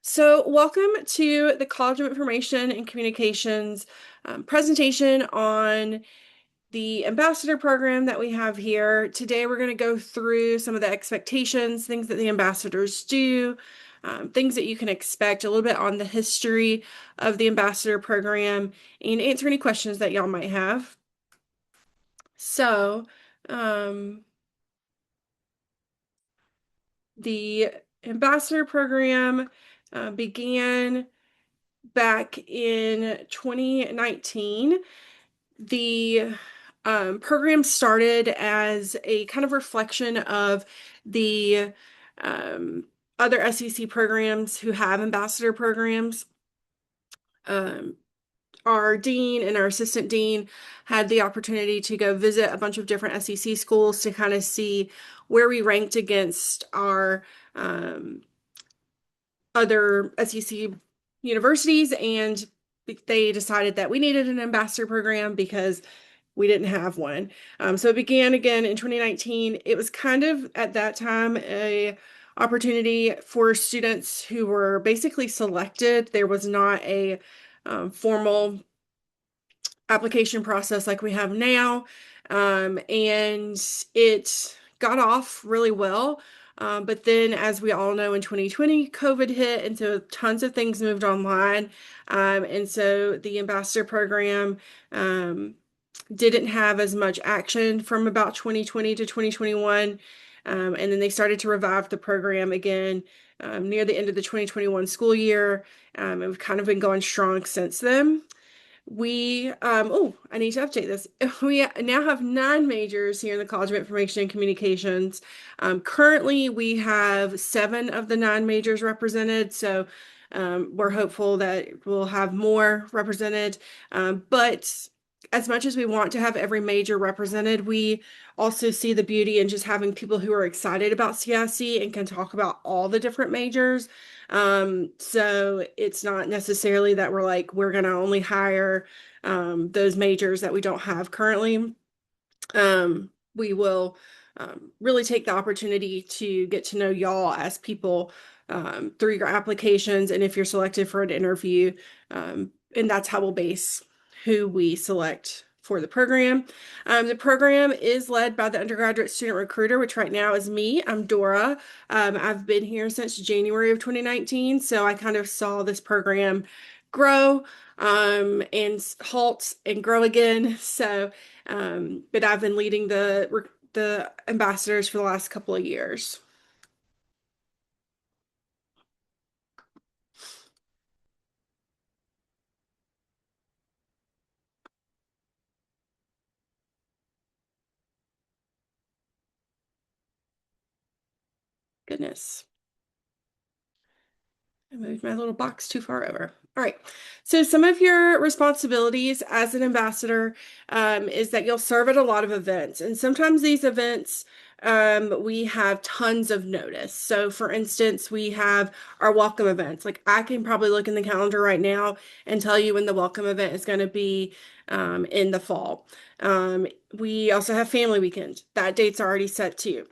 So, welcome to the College of Information and Communications presentation on the Ambassador Program that we have here. Today, we're going to go through some of the expectations, things that the ambassadors do, things that you can expect, a little bit on the history of the Ambassador Program, and answer any questions that y'all might have. So, um, the Ambassador Program began back in 2019. The program started as a kind of reflection of the other SEC programs who have ambassador programs. Um, our dean and our assistant dean had the opportunity to go visit a bunch of different SEC schools to kind of see where we ranked against our other SEC universities, and they decided that we needed an ambassador program because we didn't have one. So it began again in 2019. It was kind of at that time a opportunity for students who were basically selected. There was not a formal application process like we have now. And it got off really well. But then, as we all know, in 2020, COVID hit, and so tons of things moved online. And so the ambassador program didn't have as much action from about 2020 to 2021. And then they started to revive the program again near the end of the 2021 school year. And we've kind of been going strong since then. I need to update this. We now have 9 majors here in the College of Information and Communications. Currently, we have 7 of the 9 majors represented, so we're hopeful that we'll have more represented. But as much as we want to have every major represented, we also see the beauty in just having people who are excited about CIC and can talk about all the different majors. So it's not necessarily that we're going to only hire those majors that we don't have currently. We will really take the opportunity to get to know y'all as people through your applications, and if you're selected for an interview, and that's how we'll base who we select for the program. The program is led by the undergraduate student recruiter, which right now is me. I'm Dora. I've been here since January of 2019, so I kind of saw this program grow and halt and grow again. So, but I've been leading the ambassadors for the last couple of years. Goodness. I moved my little box too far over. All right. So some of your responsibilities as an ambassador is that you'll serve at a lot of events. And sometimes these events, we have tons of notice. So for instance, we have our welcome events. Like I can probably look in the calendar right now and tell you when the welcome event is going to be in the fall. We also have family weekend. That date's already set too.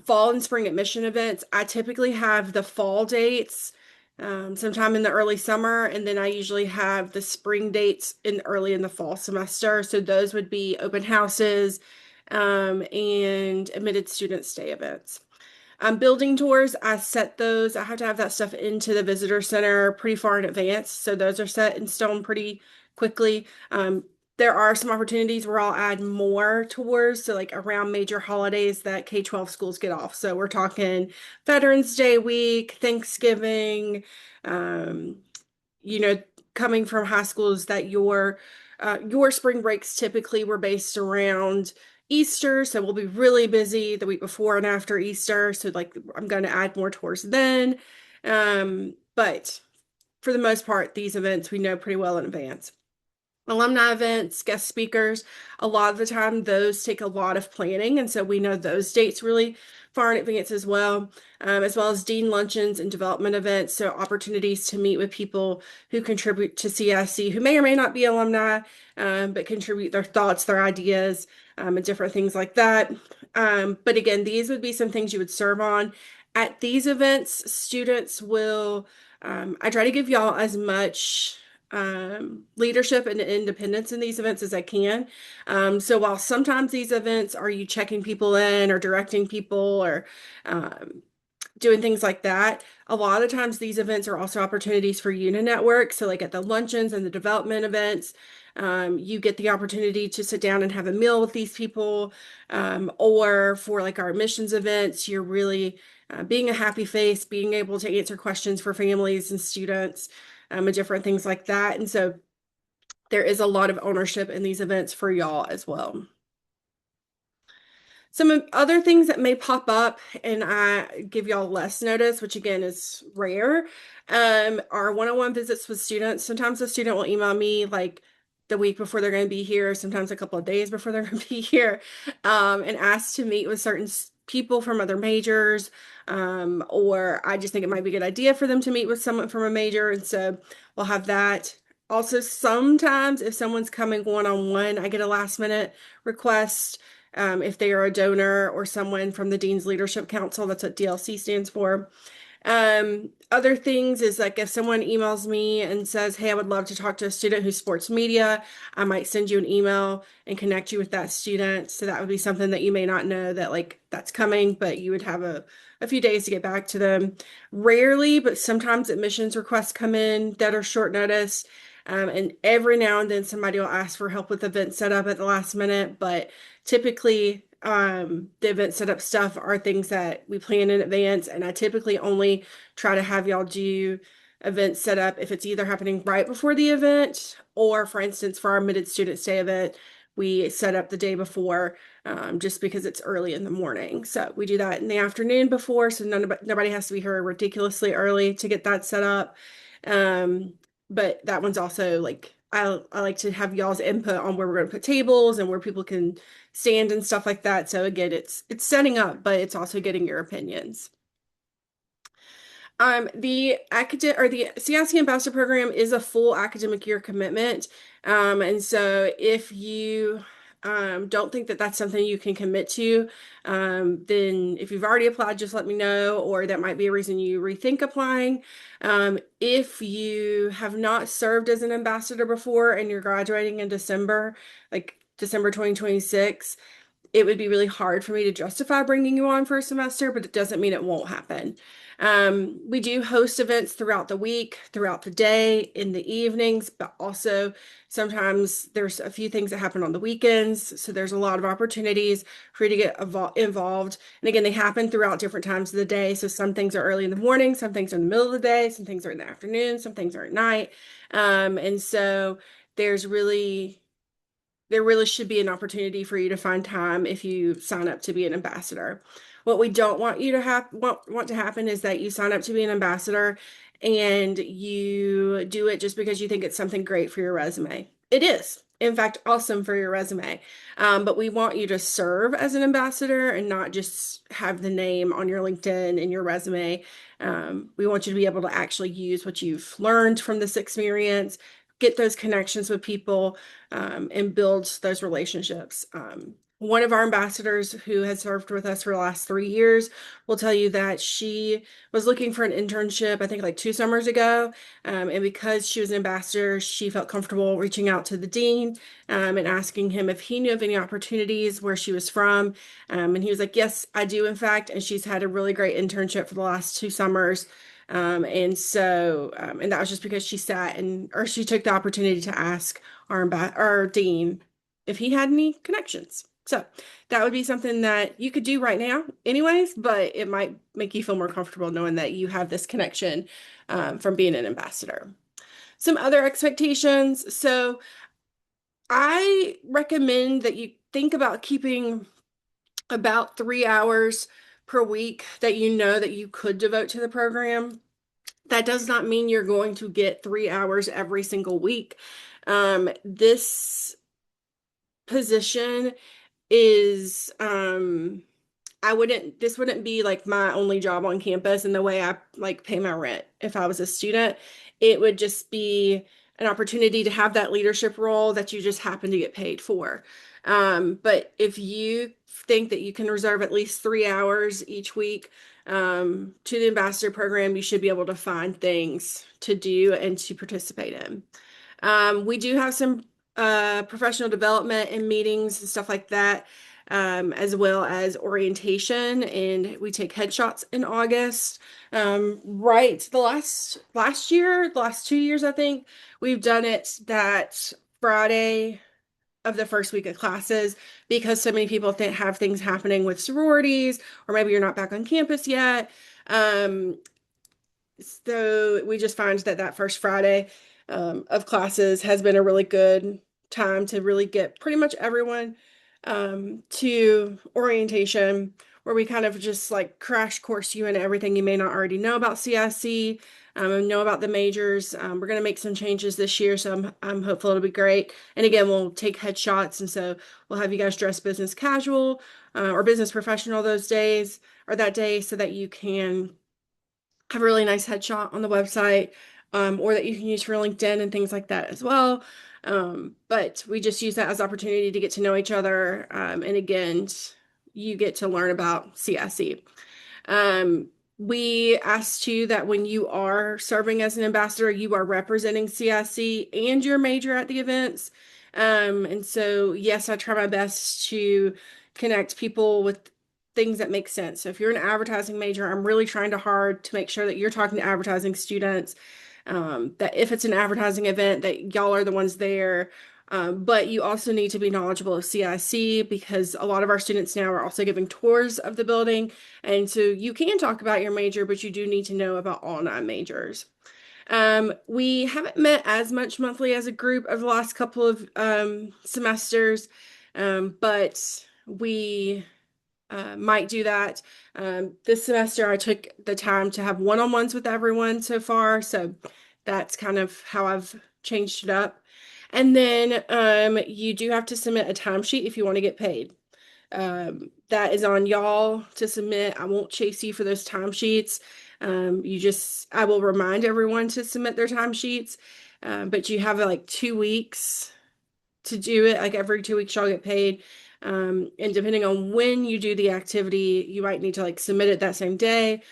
Fall and spring admission events. I typically have the fall dates sometime in the early summer, and then I usually have the spring dates early in the fall semester. So those would be open houses and admitted student stay events. Building tours, I set those. I have to have that stuff into the visitor center pretty far in advance. So those are set in stone pretty quickly. There are some opportunities where I'll add more tours. So like around major holidays that K-12 schools get off. So we're talking Veterans Day week, Thanksgiving, um, you know, coming from high schools that your spring breaks typically were based around Easter, so we'll be really busy the week before and after Easter. So like I'm going to add more tours then. But for the most part, these events we know pretty well in advance. Alumni events, guest speakers, a lot of the time those take a lot of planning, and so we know those dates really far in advance as well as dean luncheons and development events, so opportunities to meet with people who contribute to CIC who may or may not be alumni, but contribute their thoughts, their ideas, and different things like that. But again, these would be some things you would serve on At these events, students will, I try to give y'all as much leadership and independence in these events as I can. So while sometimes these events are you checking people in or directing people or um, doing things like that. A lot of times these events are also opportunities for you to network. So like at the luncheons and the development events, you get the opportunity to sit down and have a meal with these people. Or for like our admissions events, you're really being a happy face, being able to answer questions for families and students, and different things like that. And so there is a lot of ownership in these events for y'all as well. Some other things that may pop up and I give y'all less notice, which again is rare, are one-on-one visits with students. Sometimes a student will email me like the week before they're going to be here, sometimes a couple of days before they're going to be here, and ask to meet with certain people from other majors, or I just think it might be a good idea for them to meet with someone from a major, and so we'll have that. Also, sometimes if someone's coming one-on-one, I get a last minute request if they are a donor or someone from the Dean's Leadership Council. That's what DLC stands for. Other things is like if someone emails me and says, hey, I would love to talk to a student who's sports media, I might send you an email and connect you with that student. So that would be something that you may not know that like that's coming, but you would have a few days to get back to them. Rarely, but sometimes admissions requests come in that are short notice. And every now and then somebody will ask for help with event setup at the last minute, but typically the event setup stuff are things that we plan in advance, and I typically only try to have y'all do event setup if it's either happening right before the event, or for instance for our Mid Students Day event we set up the day before, just because it's early in the morning. So we do that in the afternoon before, so nobody has to be here ridiculously early to get that set up. But that one's also like I like to have y'all's input on where we're going to put tables and where people can stand and stuff like that. So again, it's setting up, but it's also getting your opinions. The academic or the CIC Ambassador Program is a full academic year commitment. And so if you don't think that that's something you can commit to, then if you've already applied, just let me know, or that might be a reason you rethink applying. If you have not served as an ambassador before and you're graduating in December, like December 2026, it would be really hard for me to justify bringing you on for a semester, but it doesn't mean it won't happen. We do host events throughout the week, throughout the day, in the evenings, but also sometimes there's a few things that happen on the weekends. So there's a lot of opportunities for you to get involved. And again, they happen throughout different times of the day. So some things are early in the morning, some things are in the middle of the day, some things are in the afternoon, some things are at night. And so there's really there really should be an opportunity for you to find time if you sign up to be an ambassador. What we don't want you to want to happen is that you sign up to be an ambassador and you do it just because you think it's something great for your resume. It is, in fact, awesome for your resume. But we want you to serve as an ambassador and not just have the name on your LinkedIn and your resume. We want you to be able to actually use what you've learned from this experience, get those connections with people, and build those relationships. One of our ambassadors who has served with us for the last 3 years will tell you that she was looking for an internship, I think like 2 summers ago. And because she was an ambassador, she felt comfortable reaching out to the dean, and asking him if he knew of any opportunities where she was from. And he was like, yes, I do, in fact. And she's had a really great internship for the last 2 summers. And that was just because she she took the opportunity to ask our dean if he had any connections. So that would be something that you could do right now anyways, but it might make you feel more comfortable knowing that you have this connection, from being an ambassador. Some other expectations. So I recommend that you think about keeping about 3 hours per week that you know that you could devote to the program. That does not mean you're going to get 3 hours every single week. This position is, this wouldn't be like my only job on campus and the way I like pay my rent if I was a student. It would just be an opportunity to have that leadership role that you just happen to get paid for. But if you think that you can reserve at least 3 hours each week, to the ambassador program, you should be able to find things to do and to participate in. We do have some professional development and meetings and stuff like that, as well as orientation, and we take headshots in August. Right, the last 2 years, I think we've done it that Friday of the first week of classes because so many people have things happening with sororities, or maybe you're not back on campus yet. Um, so we just find that that first Friday of classes has been a really good time to really get pretty much everyone to orientation, where we kind of just like crash course you in everything you may not already know about CIC, and know about the majors. We're going to make some changes this year, so I'm hopeful it'll be great. And again, we'll take headshots, and so we'll have you guys dress business casual or business professional those days or that day, so that you can have a really nice headshot on the website, or that you can use for LinkedIn and things like that as well. But we just use that as opportunity to get to know each other. And again, you get to learn about CIC. Um, we asked you that when you are serving as an ambassador, you are representing CIC and your major at the events. And so, yes, I try my best to connect people with things that make sense. So if you're an advertising major, I'm really trying to hard to make sure that you're talking to advertising students, that if it's an advertising event, that y'all are the ones there. But you also need to be knowledgeable of CIC, because a lot of our students now are also giving tours of the building. And so you can talk about your major, but you do need to know about all 9 majors. We haven't met as much monthly as a group over the last couple of semesters, but we might do that. This semester, I took the time to have one-on-ones with everyone so far, so that's kind of how I've changed it up. And then you do have to submit a timesheet if you want to get paid. That is on y'all to submit. I won't chase you for those timesheets. I will remind everyone to submit their timesheets, but you have like 2 weeks to do it. Like every 2 weeks, y'all get paid. And depending on when you do the activity, you might need to like submit it that same day.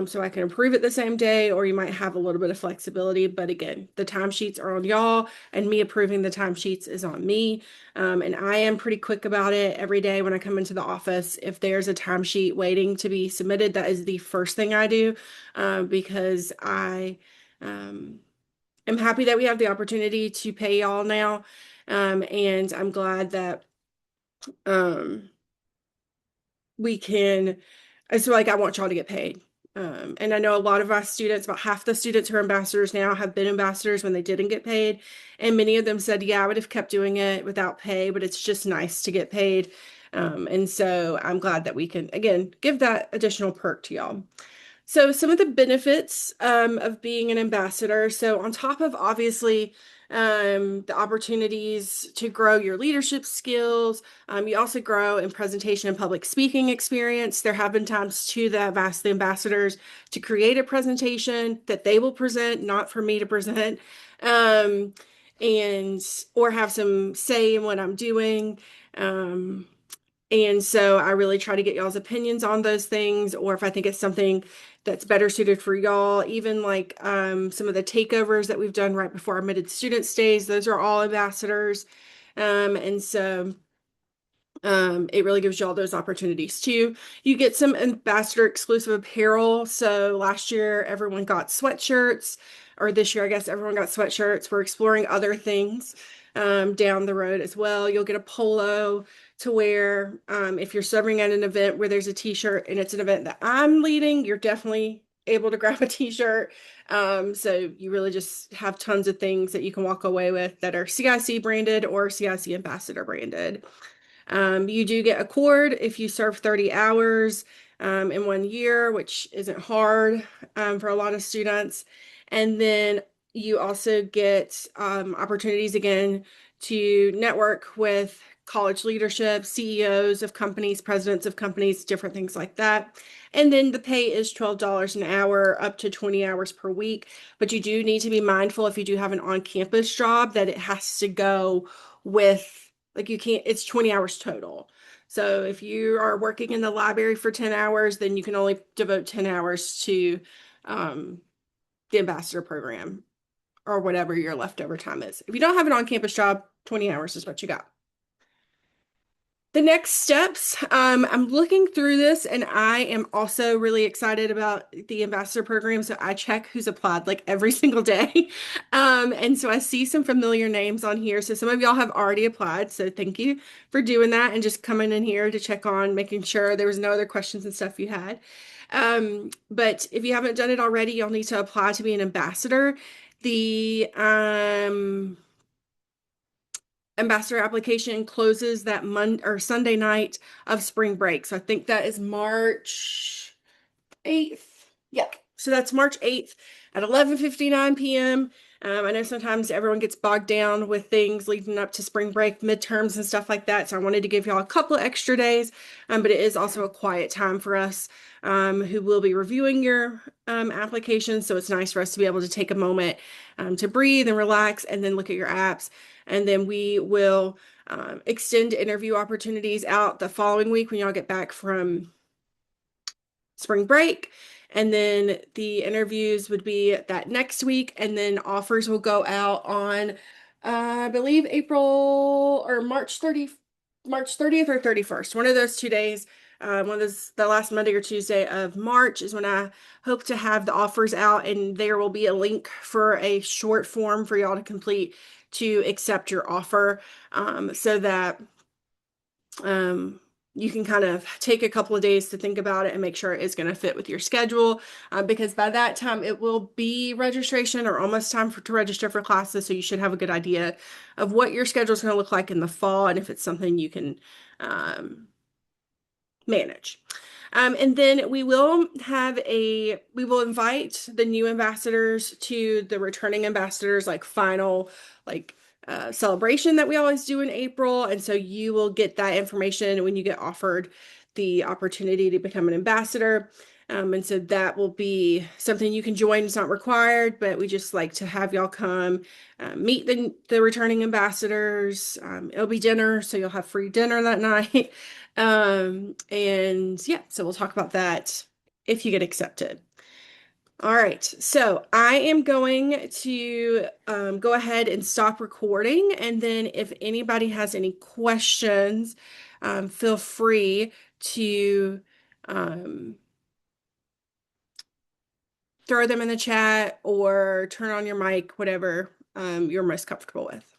So I can approve it the same day, or you might have a little bit of flexibility. But again, the timesheets are on y'all, and me approving the timesheets is on me. And I am pretty quick about it every day when I come into the office. If there's a timesheet waiting to be submitted, that is the first thing I do, because I am happy that we have the opportunity to pay y'all now. And I'm glad that um, we can, I feel like I want y'all to get paid. And I know a lot of our students, about half the students who are ambassadors now have been ambassadors when they didn't get paid. And many of them said, yeah, I would have kept doing it without pay, but it's just nice to get paid. And so I'm glad that we can, again, give that additional perk to y'all. So some of the benefits of being an ambassador. So on top of obviously the opportunities to grow your leadership skills, you also grow in presentation and public speaking experience. There have been times too that I've asked the ambassadors to create a presentation that they will present, not for me to present, um, and or have some say in what I'm doing. And so I really try to get y'all's opinions on those things, or if I think it's something that's better suited for y'all, even like some of the takeovers that we've done right before our admitted student stays, those are all ambassadors. And so it really gives y'all those opportunities too. You get some ambassador exclusive apparel. So last year, everyone got sweatshirts, or this year, I guess everyone got sweatshirts. We're exploring other things down the road as well. You'll get a polo to wear. If you're serving at an event where there's a t-shirt and it's an event that I'm leading, you're definitely able to grab a t-shirt. So you really just have tons of things that you can walk away with that are CIC branded or CIC Ambassador branded. You do get a cord if you serve 30 hours in 1 year, which isn't hard for a lot of students. And then you also get opportunities again to network with college leadership, CEOs of companies, presidents of companies, different things like that. And then the pay is $12 an hour, up to 20 hours per week. But you do need to be mindful, if you do have an on-campus job, that it has to go with, like, you can't, it's 20 hours total. So if you are working in the library for 10 hours, then you can only devote 10 hours to the ambassador program or whatever your leftover time is. If you don't have an on-campus job, 20 hours is what you got. The next steps, I'm looking through this and I am also really excited about the ambassador program. So I check who's applied like every single day. And so I see some familiar names on here. So some of y'all have already applied. So thank you for doing that and just coming in here to check on making sure there was no other questions and stuff you had. But if you haven't done it already, you'll need to apply to be an ambassador. The ambassador application closes that Monday or Sunday night of spring break. So I think that is March 8th. Yeah. So that's March 8th at 11:59 p.m. I know sometimes everyone gets bogged down with things leading up to spring break, midterms and stuff like that. So I wanted to give y'all a couple of extra days, but it is also a quiet time for us who will be reviewing your application. So it's nice for us to be able to take a moment to breathe and relax and then look at your apps. And then we will extend interview opportunities out the following week when y'all get back from spring break. And then the interviews would be that next week. And then offers will go out on, I believe, April or March 30th or 31st. One of those 2 days. One of those, the last Monday or Tuesday of March is when I hope to have the offers out, and there will be a link for a short form for y'all to complete to accept your offer, so that you can kind of take a couple of days to think about it and make sure it's going to fit with your schedule, because by that time it will be registration or almost time to register for classes. So you should have a good idea of what your schedule is going to look like in the fall and if it's something you can manage. And then we will invite the new ambassadors to the returning ambassadors, like final, like celebration that we always do in April. And so you will get that information when you get offered the opportunity to become an ambassador. And so that will be something you can join. It's not required, but we just like to have y'all come meet the returning ambassadors. It'll be dinner, so you'll have free dinner that night. And yeah, so we'll talk about that if you get accepted. All right, so I am going to go ahead and stop recording. And then if anybody has any questions, feel free to throw them in the chat or turn on your mic, whatever you're most comfortable with.